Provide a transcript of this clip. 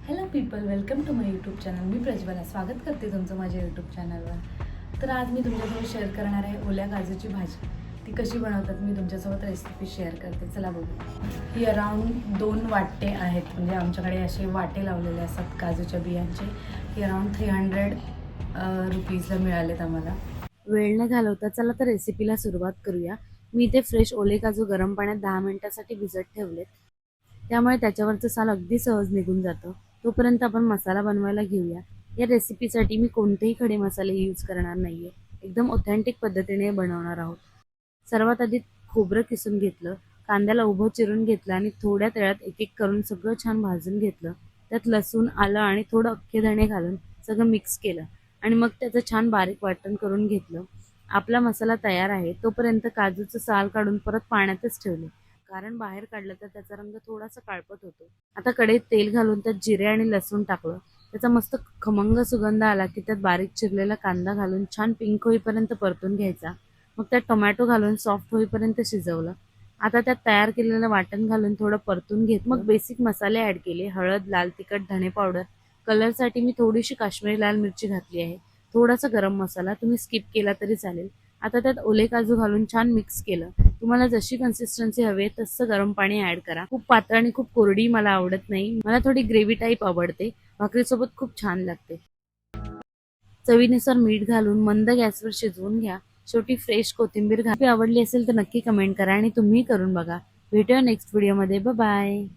Hello people, welcome to my YouTube channel. मी प्रज्वला स्वागत करते तुमचं माझ्या यूट्यूब चॅनलवर. तर आज मी तुमच्यासोबत शेअर करणार आहे ओल्या काजूची भाजी. ती कशी बनवतात मी तुमच्यासोबत रेसिपी शेअर करते. चला बघू. ही अराऊंड 2 वाटे आहेत, म्हणजे आमच्याकडे असे वाटे लावलेले असतात काजूच्या बियांचे. ही अराऊंड 300 रुपीजला मिळालेत आम्हाला. वेळ न घालवता चला तर रेसिपीला सुरुवात करूया. मी इथे फ्रेश ओले काजू गरम पाण्यात 10 मिनिटासाठी भिजत ठेवलेत, त्यामुळे त्याच्यावरचं साल अगदी सहज निघून जातं. तोपर्यंत आपण मसाला बनवायला घेऊया. या रेसिपीसाठी मी कोणतेही खडे मसाले यूज करणार नाहीये, एकदम ऑथेंटिक पद्धतीने बनवणार आहोत. सर्वात आधी खोबरं किसून घेतलं, कांद्याला उभं चिरून घेतलं आणि थोड्या तेलात एक एक करून सगळं छान भाजून घेतलं. त्यात लसूण, आलं आणि थोडं अख्खे धणे घालून सगळं मिक्स केलं आणि मग त्याचं छान बारीक वाटण करून घेतलं. आपला मसाला तयार आहे तोपर्यंत काजूचं साल काढून परत पाण्यातच ठेवले, कारण बाहेर काढलं तर त्याचा रंग थोडासा काळपट होतो. आता कढईत तेल घालून त्यात जिरे आणि लसूण टाकलं. त्याचा मस्त खमंग सुगंध आला की त्यात बारीक चिरलेला कांदा घालून छान पिंक होईपर्यंत परतून घ्यायचा. मग त्यात टोमॅटो घालून सॉफ्ट होईपर्यंत शिजवलं. आता त्यात तयार केलेलं वाटण घालून थोडं परतून घेत मग बेसिक मसाले ऍड केले. हळद, लाल तिखट, धणे पावडर. कलरसाठी मी थोडीशी काश्मीरी लाल मिरची घातली आहे. थोडासा गरम मसाला, तुम्ही स्किप केला तरी चालेल. आता त्यात ओले काजू घालून छान मिक्स केलं. तुम्हाला जशी कन्सिस्टन्सी हवी तसं गरम पाणी ऍड करा. खूप पातळ आणि खूप कोरडी मला आवडत नाही, मला थोडी ग्रेव्ही टाईप आवडते. भाकरीसोबत खूप छान लागते. चवीनुसार मीठ घालून मंद गॅसवर शिजवून घ्या. शेवटी फ्रेश कोथिंबीर घाला. आवडली असेल तर नक्की कमेंट करा आणि तुम्ही करून बघा. भेटूया नेक्स्ट व्हिडिओमध्ये. Bye bye.